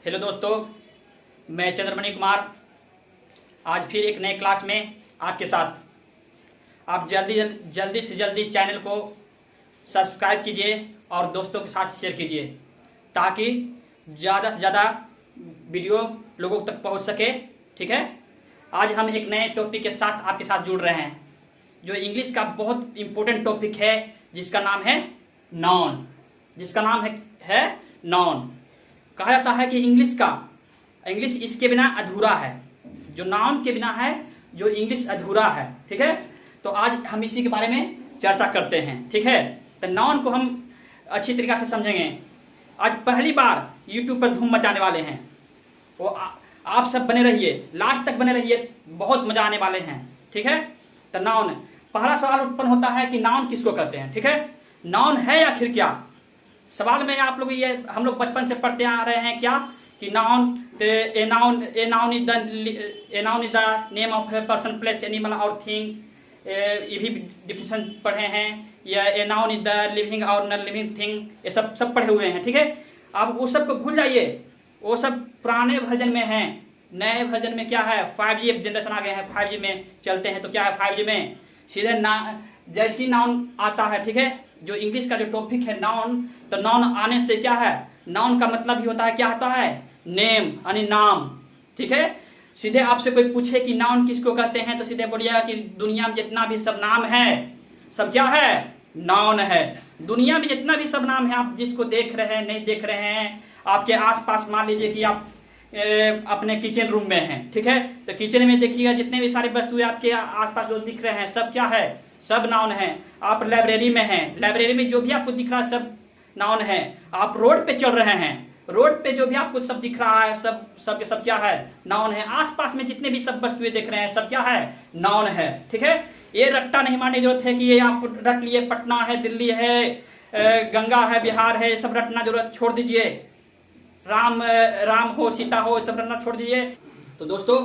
Hello दोस्तों, मैं चंद्रमणि कुमार आज फिर एक नए क्लास में आपके साथ। आप जल्दी से जल्दी चैनल को सब्सक्राइब कीजिए और दोस्तों के साथ शेयर कीजिए ताकि ज़्यादा से ज़्यादा वीडियो लोगों तक पहुंच सके। ठीक है, आज हम एक नए टॉपिक के साथ आपके साथ जुड़ रहे हैं जो इंग्लिश का बहुत इंपॉर्टेंट टॉपिक है जिसका नाम है नाउन। है नाउन। कहा जाता है कि इंग्लिश इसके बिना अधूरा है, जो नाउन के बिना है जो इंग्लिश अधूरा है। ठीक है, तो आज हम इसी के बारे में चर्चा करते हैं। ठीक है, तो नाउन को हम अच्छी तरीके से समझेंगे। आज पहली बार YouTube पर धूम मचाने वाले हैं, वो आप सब बने रहिए, लास्ट तक बने रहिए, बहुत मजा आने वाले हैं। ठीक है, तो नाउन, पहला सवाल उत्पन्न होता है कि नाउन किसको कहते हैं। ठीक है, नाउन है आखिर क्या? सवाल में आप लोग ये हम लोग बचपन से पढ़ते आ रहे हैं क्या कि noun is the name of a person, place, animal और थिंग। ये भी डिफिनेशन पढ़े हैं। या a noun is the living और नॉन लिविंग थिंग, ये सब पढ़े हुए हैं। ठीक है, आप वो सब को भूल जाइए, वो सब पुराने वर्जन में हैं। नए वर्जन में क्या है, 5G जनरेशन आ गए हैं, 5G में चलते हैं। तो क्या है 5G में सीधे जैसी नाउन आता है। ठीक है, जो इंग्लिश का जो टॉपिक है नाउन, तो नाउन आने से क्या है, नाउन का मतलब ही होता है, क्या होता है, नेम यानी नाम। ठीक है, सीधे आपसे कोई पूछे कि नाउन किसको कहते हैं तो सीधे बोलिएगा कि दुनिया में जितना भी सब नाम है सब क्या है, नाउन है। दुनिया में जितना भी सब नाम है, आप जिसको देख रहे हैं नहीं देख रहे हैं, आपके आसपास, मान लीजिए कि आप अपने किचन रूम में हैं। ठीक है, तो किचन में देखिएगा जितने भी सारी वस्तुएं आपके आसपास जो दिख रहे हैं सब क्या है, सब नाउन है। आप लाइब्रेरी में हैं, लाइब्रेरी में जो भी आपको दिख रहा है सब नाउन है। आप रोड पे चल रहे हैं, रोड पे जो भी आपको सब दिख रहा है सब क्या है, नाउन है। आसपास में जितने भी सब वस्तुएं दिख रहे हैं सब क्या है, नाउन है। ठीक है, ये रट्टा नहीं मारने की जरूरत है कि ये आप रट लिए पटना है, दिल्ली है, गंगा है, बिहार है, सब रटना जरूरत छोड़ दीजिए। राम हो, सीता हो, सब रटना छोड़ दीजिए। तो दोस्तों,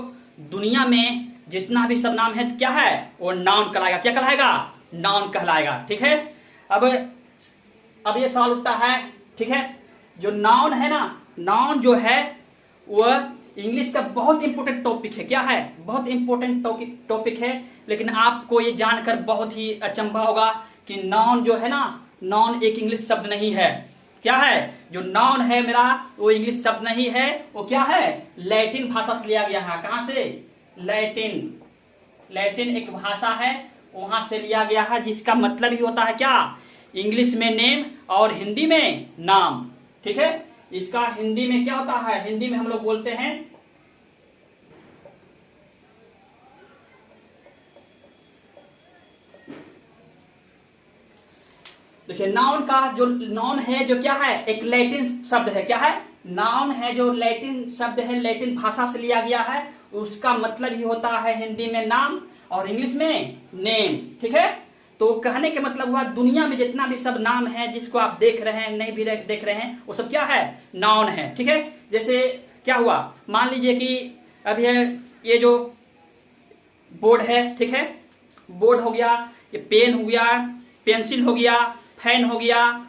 दुनिया में जितना भी सब नाम है क्या है, वो नाउन कहलाएगा। क्या कहलाएगा, नाउन कहलाएगा। ठीक है, अब ये सवाल उठता है, ठीक है, जो नाउन है ना, नाउन जो है वह इंग्लिश का बहुत इंपॉर्टेंट टॉपिक है। क्या है, बहुत इंपॉर्टेंट टॉपिक है। लेकिन आपको ये जानकर बहुत ही अचंभा होगा कि नाउन जो है ना, नाउन एक इंग्लिश शब्द नहीं है। क्या है, जो नाउन है मेरा वो इंग्लिश शब्द नहीं है, वो क्या है, लैटिन भाषा से लिया गया है। कहां से, लैटिन एक भाषा है, वहां से लिया गया है, जिसका मतलब ही होता है क्या, इंग्लिश में नेम और हिंदी में नाम। ठीक है, इसका हिंदी में क्या होता है, हिंदी में हम लोग बोलते हैं, देखिए नाउन का जो नाउन है जो क्या है, एक लैटिन शब्द है। क्या है, नाउन है जो लैटिन शब्द है, लैटिन भाषा से लिया गया है। उसका मतलब ही होता है हिंदी में नाम और इंग्लिश में नेम। ठीक है, तो कहने के मतलब हुआ दुनिया में जितना भी सब नाम है जिसको आप देख रहे हैं नहीं भी देख रहे हैं, वो सब क्या है, नाउन है। ठीक है, जैसे क्या हुआ, मान लीजिए कि अभी ये जो बोर्ड है, ठीक है, बोर्ड हो गया, ये पेन हो गया, पेंसिल हो गया, फैन हो गया,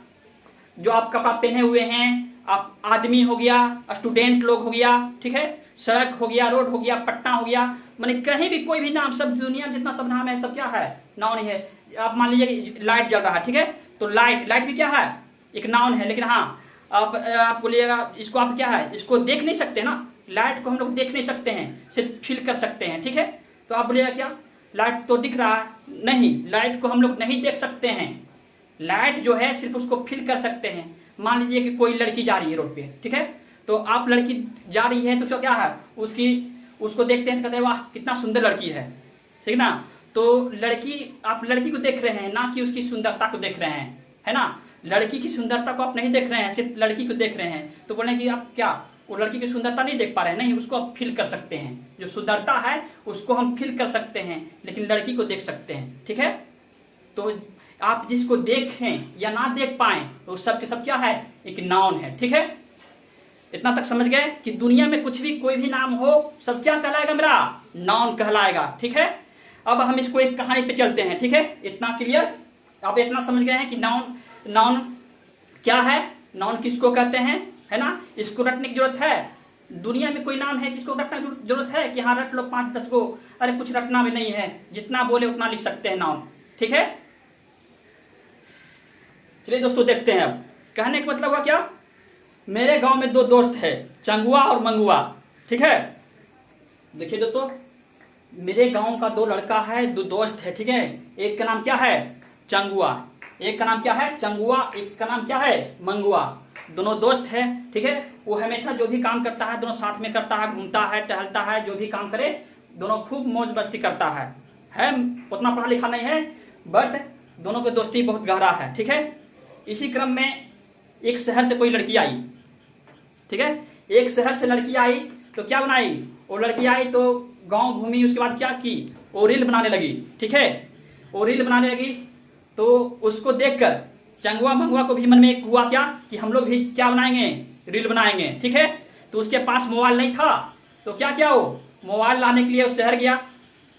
जो आप कपड़ा पहने हुए हैं, आप आदमी हो गया, स्टूडेंट लोग हो गया। ठीक है, सड़क हो गया, रोड हो गया, पट्टा हो गया, माने कहीं भी कोई भी नाम, सब दुनिया में जितना सब नाम है सब क्या है, नाउन ही है। आप मान लीजिए कि लाइट जल रहा है, ठीक है, तो लाइट भी क्या है, एक नाउन है। लेकिन हाँ, आप बोलिएगा इसको, आप क्या है, इसको देख नहीं सकते ना, लाइट को हम लोग देख नहीं सकते हैं, सिर्फ फील कर सकते हैं। ठीक है, तो आप बोलिएगा क्या, लाइट तो दिख रहा है, नहीं, लाइट को हम लोग नहीं देख सकते हैं। लाइट जो है सिर्फ उसको फील कर सकते हैं। मान लीजिए कि कोई लड़की जा रही है रोड पे, ठीक है, तो आप लड़की जा रही है तो क्या है, उसको देखते हैं तो कहते हैं वाह कितना सुंदर लड़की है, ठीक ना। तो आप लड़की को देख रहे हैं, ना कि उसकी सुंदरता को देख रहे हैं, है ना। लड़की की सुंदरता को आप नहीं देख रहे हैं, सिर्फ लड़की को देख रहे हैं। तो बोले कि आप क्या, वो लड़की की सुंदरता नहीं देख पा रहे हैं, नहीं, उसको आप फील कर सकते हैं। जो सुंदरता है उसको हम फील कर सकते हैं, लेकिन लड़की को देख सकते हैं। ठीक है, तो आप जिसको देखें या ना देख पाए तो सब के सब क्या है, एक नाउन है। ठीक है, इतना तक समझ गए कि दुनिया में कुछ भी कोई भी नाम हो सब क्या कहलाएगा, मेरा नाउन कहलाएगा। ठीक है, अब हम इसको एक कहानी पे चलते हैं। ठीक है, इतना क्लियर, आप इतना समझ गए हैं कि नाउन क्या है, नाउन किसको कहते हैं। है ना, इसको रटने की जरूरत है? दुनिया में कोई नाम है जिसको रटने की जरूरत है कि हाँ रट लो 5-10 को? अरे कुछ रटना भी नहीं है, जितना बोले उतना लिख सकते हैं नाम। ठीक है, चलिए दोस्तों देखते हैं। अब कहने का मतलब हुआ क्या, मेरे गांव में 2 दोस्त है, चंगुआ और मंगुआ। ठीक है, देखिए दोस्तों, मेरे गांव का 2 लड़का है, 2 दोस्त है। ठीक है, एक का नाम क्या है चंगुआ, एक का नाम क्या है चंगुआ, एक का नाम क्या है मंगुआ। दोनों दोस्त है। ठीक है, वो हमेशा जो भी काम करता है दोनों साथ में करता है, घूमता है, टहलता है, जो भी काम करे दोनों खूब मौज मस्ती करता है। उतना पढ़ा लिखा नहीं है, बट दोनों की दोस्ती बहुत गहरा है। ठीक है, इसी क्रम में एक शहर से कोई लड़की आई। ठीक है, एक शहर से लड़की आई तो क्या बनाई, वो लड़की आई तो गांव घूमी, उसके बाद क्या की, वो रील बनाने लगी। ठीक है, वो रील बनाने लगी तो उसको देखकर चंगुआ मंगुआ को भी मन में एक हुआ क्या कि हम लोग भी क्या बनाएंगे, रील बनाएंगे। ठीक है, तो उसके पास मोबाइल नहीं था तो क्या किया, वो मोबाइल लाने के लिए वो शहर गया।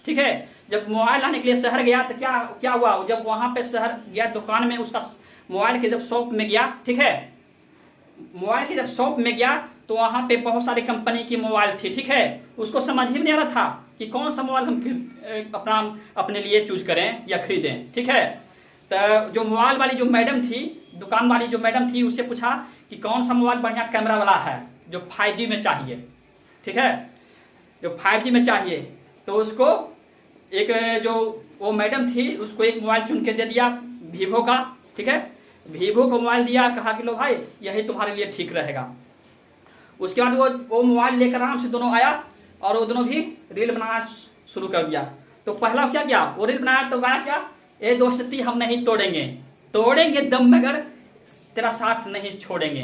ठीक है, जब मोबाइल लाने के लिए शहर गया तो क्या क्या हुआ, जब वहां पे शहर गया दुकान में, उसका मोबाइल के जब शॉप में गया, ठीक है, मोबाइल के जब शॉप में गया तो वहां पे बहुत सारी कंपनी की मोबाइल थी। ठीक है, उसको समझ ही नहीं आ रहा था कि कौन सा मोबाइल हम अपने लिए चूज करें या खरीदें। ठीक है, तो जो मोबाइल वाली जो मैडम थी, दुकान वाली जो मैडम थी, उससे पूछा कि कौन सा मोबाइल बढ़िया कैमरा वाला है जो 5G में चाहिए। ठीक है, जो 5G में चाहिए, तो उसको एक जो वो मैडम थी उसको एक मोबाइल चुन के दे दिया वीवो का। ठीक है, वीवो को मोबाइल दिया, कहा कि लो भाई यही तुम्हारे लिए ठीक रहेगा। उसके बाद वो मोबाइल लेकर आराम से दोनों आया और वो दोनों भी रील बनाना शुरू कर दिया। तो पहला क्या किया, वो रील बनाया तो गाया क्या, ये दोस्ती हम नहीं तोड़ेंगे, तोड़ेंगे दम मगर तेरा साथ नहीं छोड़ेंगे।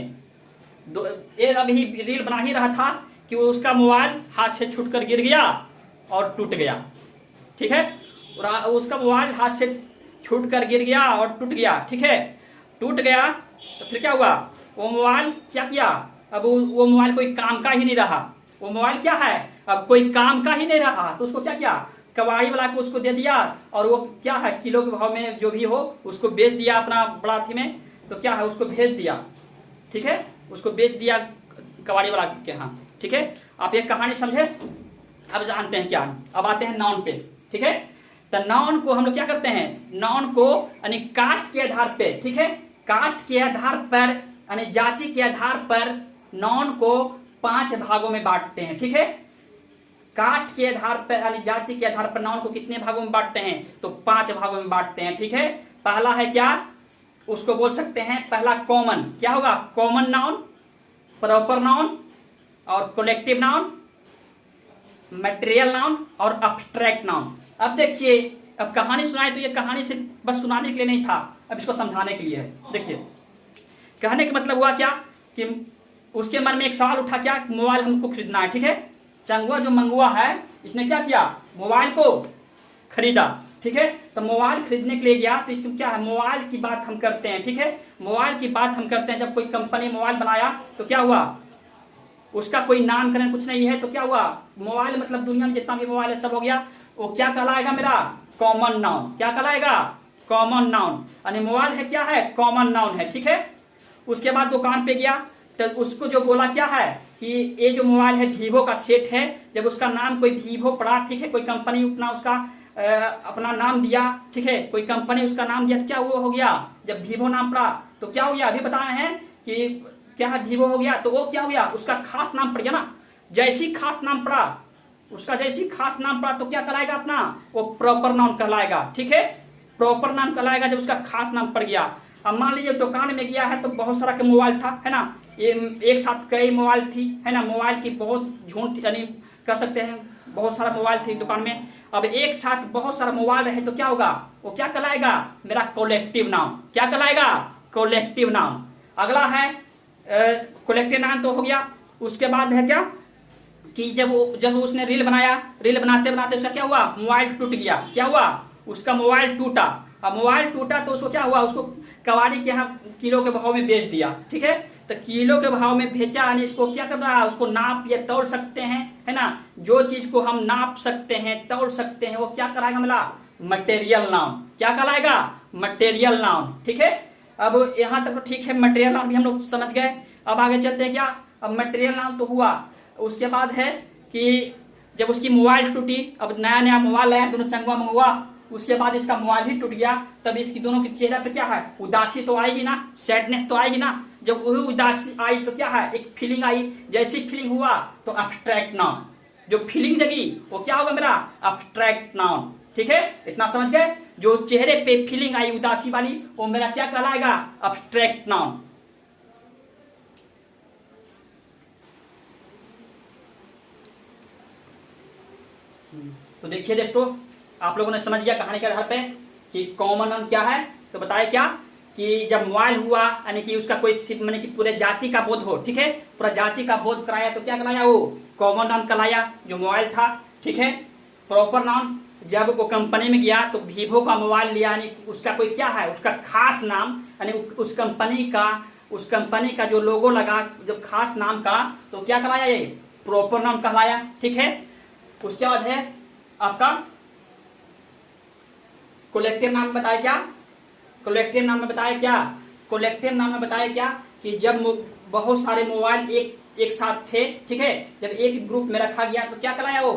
ये अभी रील बना ही रहा था कि वो उसका मोबाइल हाथ से छूटकर गिर गया और टूट गया। ठीक है, उसका मोबाइल हाथ से छूटकर गिर गया और टूट गया। ठीक है, टूट गया तो फिर क्या हुआ, वो मोबाइल क्या किया, अब वो मोबाइल कोई काम का ही नहीं रहा। वो मोबाइल क्या है, अब कोई काम का ही नहीं रहा, तो उसको क्या किया, कबाड़ी वाला को उसको दे दिया और वो क्या है किलो के भाव में जो भी हो उसको बेच दिया अपना बड़ा थी में, तो क्या है उसको भेज दिया। ठीक है, उसको बेच दिया कबाड़ी वाला के यहाँ। ठीक है, आप एक कहानी समझे। अब जानते हैं क्या, अब आते हैं नाउन पे। ठीक है, तो नाउन को हम लोग क्या करते हैं, नाउन को यानी कास्ट के आधार पे, ठीक है, कास्ट के आधार पर यानी जाति के आधार पर नाउन को 5 भागों में बांटते हैं। ठीक है, कास्ट के आधार पर यानी जाति के आधार पर नाउन को कितने भागों में बांटते हैं, तो 5 भागों में बांटते हैं। ठीक है, पहला है क्या, उसको बोल सकते हैं पहला कॉमन, क्या होगा, कॉमन नाउन, प्रॉपर नाउन और कलेक्टिव नाउन, मटेरियल नाउन और अब्स्ट्रैक्ट नाउन। अब देखिए, अब कहानी सुनाए तो ये कहानी सिर्फ बस सुनाने के लिए नहीं था, अब इसको समझाने के लिए है। देखिए, कहने का मतलब हुआ क्या कि उसके मन में एक सवाल उठा, क्या मोबाइल हमको खरीदना है। ठीक है, चंगुआ जो मंगुआ है इसने क्या किया, मोबाइल को खरीदा। ठीक है, तो मोबाइल खरीदने के लिए गया तो इसमें क्या है, मोबाइल की बात हम करते हैं। ठीक है, मोबाइल की बात हम करते हैं, जब कोई कंपनी मोबाइल बनाया तो क्या हुआ, उसका कोई नामकरण कुछ नहीं है, तो क्या हुआ, मोबाइल मतलब दुनिया में जितना भी मोबाइल है सब हो गया, वो क्या कहलाएगा मेरा, कॉमन नाउन। क्या कहलाएगा, कॉमन नाउन, यानी मोबाइल है क्या है, कॉमन नाउन है। ठीक है, उसके बाद दुकान पे गया तो उसको जो बोला क्या है कि ये जो मोबाइल है वीवो का सेट है, जब उसका नाम कोई वीवो पड़ा, ठीक है, कोई कंपनी अपना उसका अपना नाम दिया, ठीक है, कोई कंपनी उसका नाम दिया तो क्या वो हो गया, जब वीवो नाम पड़ा तो क्या हो गया, अभी बताए हैं कि क्या है, वीवो हो गया, तो वो क्या हो गया, उसका खास नाम पड़ गया ना। जैसी खास नाम पड़ा, उसका जैसी खास नाम पड़ा तो क्या कहलाएगा अपना, वो प्रॉपर नाउन कहलाएगा। ठीक है, प्रॉपर नाउन कहलाएगा जब उसका खास नाम पड़ गया। अब मान लीजिए दुकान में गया है तो बहुत सारा के मोबाइल था, है ना, एक साथ कई मोबाइल थी, है ना, मोबाइल की बहुत झूठ थी, यानी कह सकते हैं बहुत सारा मोबाइल थी दुकान में। अब एक साथ बहुत सारा मोबाइल रहे तो क्या होगा, वो क्या कहलाएगा, मेरा कलेक्टिव नाउन। क्या कहलाएगा, कलेक्टिव नाउन। अगला है कलेक्टिव नाउन तो हो गया। उसके बाद है क्या कि जब उसने रील बनाया, रील बनाते बनाते उसका क्या हुआ, मोबाइल टूट गया। क्या हुआ, उसका मोबाइल टूटा। अब मोबाइल टूटा तो उसको क्या हुआ, उसको कबाड़ी के यहाँ किलो के भाव में बेच दिया। ठीक है, तो किलो के भाव में भेजा, यानी इसको क्या कर रहा है, उसको नाप या तौल सकते हैं, है ना, जो चीज को हम नाप सकते हैं तौल सकते हैं वो क्या कहलाएगा, मिला मटेरियल नाउन। क्या कहलाएगा, मटेरियल नाउन। ठीक है, अब यहाँ तक तो ठीक है, मटेरियल नाउन भी हम लोग समझ गए। अब आगे चलते हैं क्या, अब मटेरियल नाउन तो हुआ, उसके बाद है कि जब उसकी मोबाइल टूटी, अब नया नया मोबाइल आया, दोनों चंगुआ मंगुआ, उसके बाद इसका मोबाइल ही टूट गया, तब इसकी दोनों के चेहरा पे क्या है, उदासी तो आएगी ना, सैडनेस तो आएगी ना। जब वही उदासी आई तो क्या है, एक फीलिंग आई, जैसी फीलिंग हुआ तो अब्स्ट्रैक्ट नाउन, जो फीलिंग जगी वो क्या होगा मेरा, अब्स्ट्रैक्ट नाउन। ठीक है, इतना समझ गए, जो चेहरे पे फीलिंग आई उदासी वाली वो मेरा क्या कहलाएगा, अब्स्ट्रैक्ट नाउन। तो देखिए दोस्तों, आप लोगों ने समझ लिया कहानी के आधार पे कि कॉमन नाउन क्या है। तो बताए क्या कि जब मोबाइल हुआ यानी कि उसका कोई माने कि पूरे जाति का बोध हो, ठीक है, पूरा जाति का बोध कराया तो क्या कहलाया, वो कॉमन नाउन कहलाया, जो मोबाइल था। ठीक है, प्रॉपर नाउन जब वो कंपनी में गया तो वीवो का मोबाइल लिया, यानी उसका कोई क्या है, उसका खास नाम, यानी उस कंपनी का जो लोगो लगा, जब खास नाम का, तो क्या कहलाया, ये प्रॉपर नाउन कहलाया। ठीक है, उसके बाद है आपका कलेक्टिव नाम में बताया क्या, कलेक्टिव नाम में बताया क्या, कलेक्टिव नाम में बताया क्या कि जब बहुत सारे मोबाइल एक साथ थे, ठीक है, जब एक ग्रुप में रखा गया तो क्या कहलाया, वो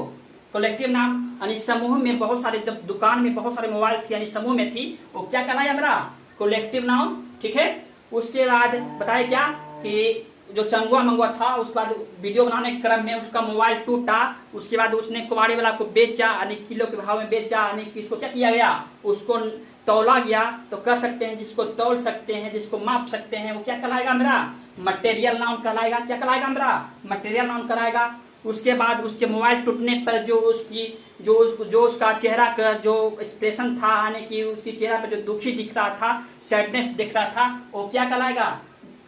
कलेक्टिव नाम, यानी समूह में बहुत सारे, जब दुकान में बहुत सारे मोबाइल थी यानी समूह में थी, वो क्या कहलाया मेरा, कलेक्टिव नाउन। ठीक है, उसके बाद बताया क्या कि जो चंगुआ मंगुआ था, उसके बाद वीडियो बनाने के क्रम में उसका मोबाइल टूटा, उसके बाद उसने कुवाड़ी वाला को बेचा, यानी किलो के भाव में बेचा, यानी कि इसको क्या किया गया, उसको तौला गया। तो कह सकते हैं जिसको तौल सकते हैं, जिसको माप सकते हैं, वो क्या कहलाएगा मेरा, मटेरियल नाउन कहलाएगा। क्या कहलाएगा मेरा, मटेरियल नाउन कहलाएगा। उसके बाद उसके मोबाइल टूटने पर जो उसका चेहरा का जो एक्सप्रेशन था, यानी कि उसकी चेहरा पर जो दुखी दिख रहा था, सैडनेस दिख रहा था, वो क्या कहलाएगा,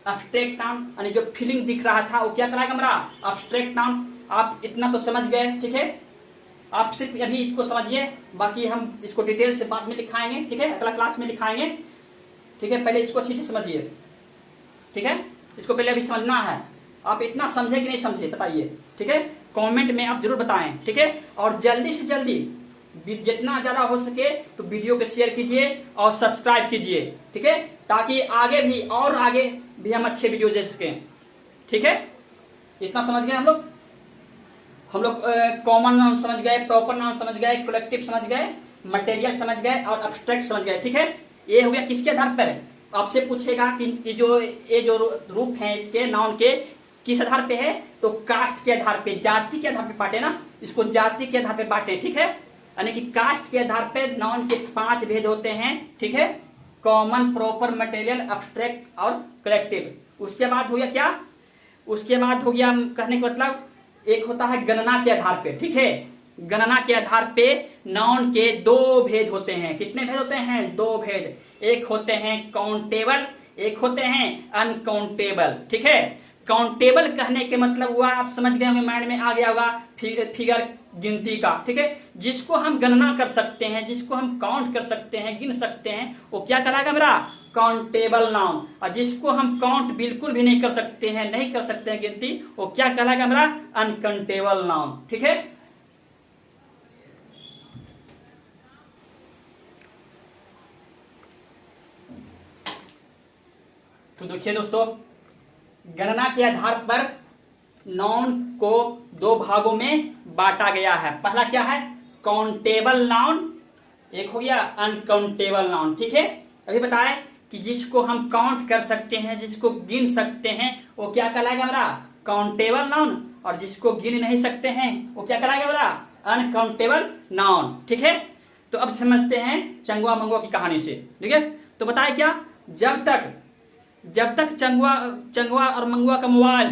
अब्स्ट्रैक्ट नाउन, यानी जो फीलिंग दिख रहा था वो क्या कहलाएगा मेरा, अब्स्ट्रैक्ट नाउन। आप इतना तो समझ गए। ठीक है, आप सिर्फ अभी इसको समझिए, बाकी हम इसको डिटेल से बाद में लिखाएंगे। ठीक है, अगला क्लास में लिखाएंगे। ठीक है, पहले इसको अच्छे से समझिए। ठीक है, इसको पहले अभी समझना है। आप इतना समझे कि नहीं समझे बताइए। ठीक है, कमेंट में आप जरूर बताएं। ठीक है, और जल्दी से जल्दी जितना ज्यादा हो सके तो वीडियो को शेयर कीजिए और सब्सक्राइब कीजिए। ठीक है, ताकि आगे भी हम अच्छे वीडियो दे सकें। ठीक है, इतना समझ गए हम लोग कॉमन नाउन समझ गए, प्रॉपर नाउन समझ गए, कलेक्टिव समझ गए, मटेरियल समझ गए और अब्स्ट्रैक्ट समझ गए। ठीक है, ये हो गया किसके आधार पर, आपसे पूछेगा कि ये जो रूप है इसके नाउन के किस आधार पे है, तो कास्ट के आधार पे, जाति के आधार पे बांटे ना, इसको जाति के आधार पे बांटे। ठीक है, यानी कि कास्ट के आधार पे नाउन के 5 भेद होते हैं। ठीक है, कॉमन, प्रॉपर, मटेरियल, अब्स्ट्रैक्ट और कलेक्टिव। उसके बाद हो गया क्या, उसके बाद हो गया कहने का मतलब एक होता है गणना के आधार पे। ठीक है, गणना के आधार पे नाउन के 2 भेद होते हैं। कितने भेद होते हैं, 2 भेद। एक होते हैं काउंटेबल, एक होते हैं अनकाउंटेबल। ठीक है, काउंटेबल कहने के मतलब हुआ, आप समझ गए होंगे, माइंड में आ गया होगा, फिगर, गिनती का। ठीक है, जिसको हम गणना कर सकते हैं, जिसको हम काउंट कर सकते हैं, गिन सकते हैं, वो क्या कहलाएगा मेरा, काउंटेबल नाउन। और जिसको हम काउंट बिल्कुल भी नहीं कर सकते हैं, नहीं कर सकते हैं गिनती, वो क्या कहलाएगा मेरा, अनकाउंटेबल नाउन। ठीक है, तो देखिए दोस्तों, गणना के आधार पर नाउन को 2 भागों में बांटा गया है। पहला क्या है, काउंटेबल नाउन, एक हो गया अनकाउंटेबल नाउन। ठीक है, अभी बताए कि जिसको हम काउंट कर सकते हैं, जिसको गिन सकते हैं, वो क्या कहलाएगा मेरा, काउंटेबल नाउन, और जिसको गिन नहीं सकते हैं वो क्या कहलाएगा मेरा, अनकाउंटेबल नाउन। ठीक है, तो अब समझते हैं चंगुआ मंगुआ की कहानी से। ठीक है, तो बताए क्या, जब तक चंगुआ और मंगुआ का मोबाइल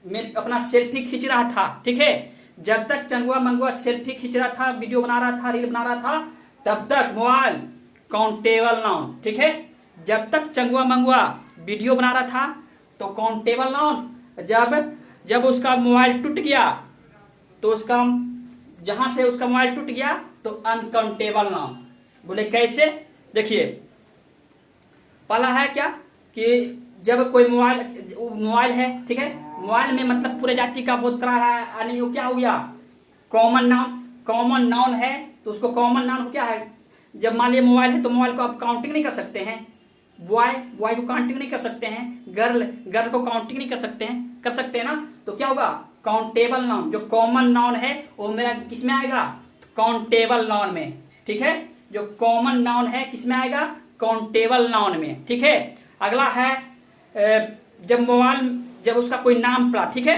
में अपना सेल्फी खींच रहा था, ठीक है, जब तक चंगुआ मंगुआ सेल्फी खींच रहा था, वीडियो बना रहा था, रील बना रहा था, तब तक मोबाइल काउंटेबल नाउन। ठीक है, जब तक चंगुआ मंगुआ वीडियो बना रहा था तो काउंटेबल नाउन, जब उसका मोबाइल टूट गया तो उसका, जहां से उसका मोबाइल टूट गया तो अनकाउंटेबल नाउन। बोले कैसे, देखिए, पहला है क्या कि जब कोई मोबाइल है, ठीक है, मोबाइल में मतलब पूरे जाति का बोध करा रहा है, यानी वो क्या हो गया, कॉमन नाउन है, तो उसको कॉमन नाउन क्या है, जब मान लिया मोबाइल है तो मोबाइल को आप काउंटिंग नहीं कर सकते हैं, बॉय, बॉय को काउंटिंग नहीं कर सकते हैं, गर्ल, गर्ल को काउंटिंग नहीं कर सकते हैं ना। तो क्या होगा, काउंटेबल नाउन, जो कॉमन नाउन है वो मेरा किस में आएगा, काउंटेबल नाउन में। ठीक है, जो कॉमन नाउन है किस में आएगा, काउंटेबल नाउन में। ठीक है, अगला है जब मोबाइल, जब उसका कोई नाम पड़ा, ठीक है,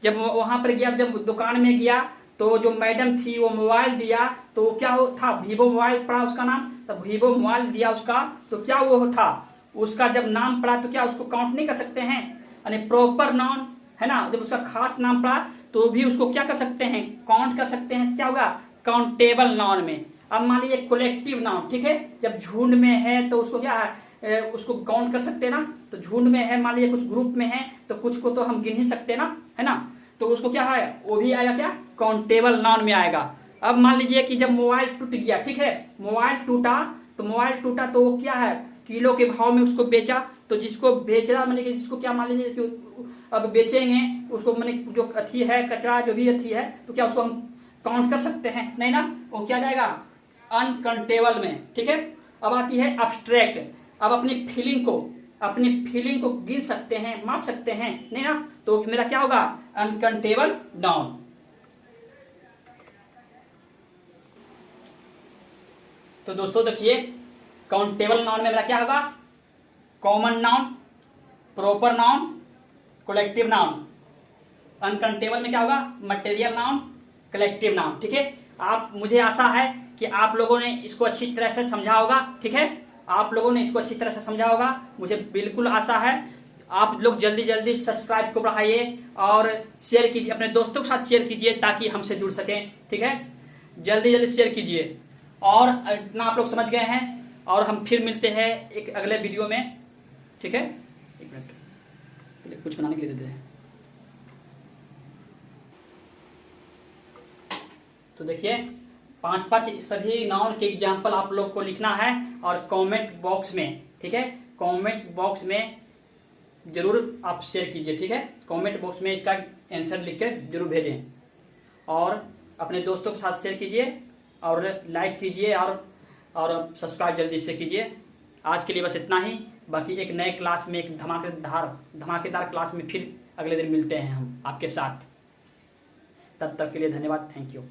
जब वहां पर गया, जब दुकान में गया तो जो मैडम थी वो मोबाइल दिया, तो क्या वो था, वीवो मोबाइल पड़ा उसका नाम, तब वीवो मोबाइल दिया उसका, तो क्या वो था, उसका जब नाम पड़ा तो क्या उसको काउंट नहीं कर सकते हैं, यानी प्रॉपर नाउन है ना, जब उसका खास नाम पड़ा तो भी उसको क्या कर सकते हैं, काउंट कर सकते हैं, क्या होगा, काउंटेबल नाउन में। अब मान लीजिए कलेक्टिव नाउन, ठीक है, जब झुंड में है तो उसको क्या है, उसको काउंट कर सकते हैं ना, तो झुंड में है, मान लीजिए कुछ ग्रुप में है तो कुछ को तो हम गिन ही सकते हैं ना, है ना, तो उसको क्या है, वो भी आएगा क्या, काउंटेबल नाउन में आएगा। अब मान लीजिए कि जब मोबाइल टूट गया, ठीक है, मोबाइल टूटा तो वो क्या है, किलो के भाव में उसको बेचा, तो जिसको बेच रहा मैंने कि जिसको क्या मान लीजिए कि अब बेचेंगे उसको, मैंने जो अथी है कचरा जो भी अथी है, तो क्या उसको हम काउंट कर सकते हैं, नहीं ना, वो क्या जाएगा अनकाउंटेबल में। ठीक है, अब आती है अब्स्ट्रैक्ट, अब अपनी फीलिंग को गिन सकते हैं, माप सकते हैं, नहीं ना, तो मेरा क्या होगा, अनकाउंटेबल नाउन। तो दोस्तों देखिए, काउंटेबल नाउन में मेरा क्या होगा, common noun, proper noun, collective noun. Uncountable में क्या होगा, मटेरियल नाउन, कलेक्टिव नाउन। ठीक है, आप, मुझे आशा है कि आप लोगों ने इसको अच्छी तरह से समझा होगा। ठीक है, आप लोगों ने इसको अच्छी तरह से समझा होगा, मुझे बिल्कुल आशा है। आप लोग जल्दी जल्दी सब्सक्राइब को बढ़ाइए और शेयर कीजिए, अपने दोस्तों के साथ शेयर कीजिए ताकि हमसे जुड़ सकें। ठीक है, जल्दी जल्दी शेयर कीजिए। और इतना आप लोग समझ गए हैं, और हम फिर मिलते हैं एक अगले वीडियो में। ठीक है, एक मिनट कुछ बनाने के लिए देते हैं। तो देखिए, 5 सभी नाउन के एग्जाम्पल आप लोग को लिखना है और कमेंट बॉक्स में, ठीक है, कमेंट बॉक्स में जरूर आप शेयर कीजिए। ठीक है, कमेंट बॉक्स में इसका आंसर लिख कर जरूर भेजें और अपने दोस्तों के साथ शेयर कीजिए और लाइक कीजिए और सब्सक्राइब जल्दी से कीजिए। आज के लिए बस इतना ही, बाकी एक नए क्लास में, एक धमाकेदार क्लास में फिर अगले दिन मिलते हैं हम आपके साथ। तब तक के लिए धन्यवाद, थैंक यू।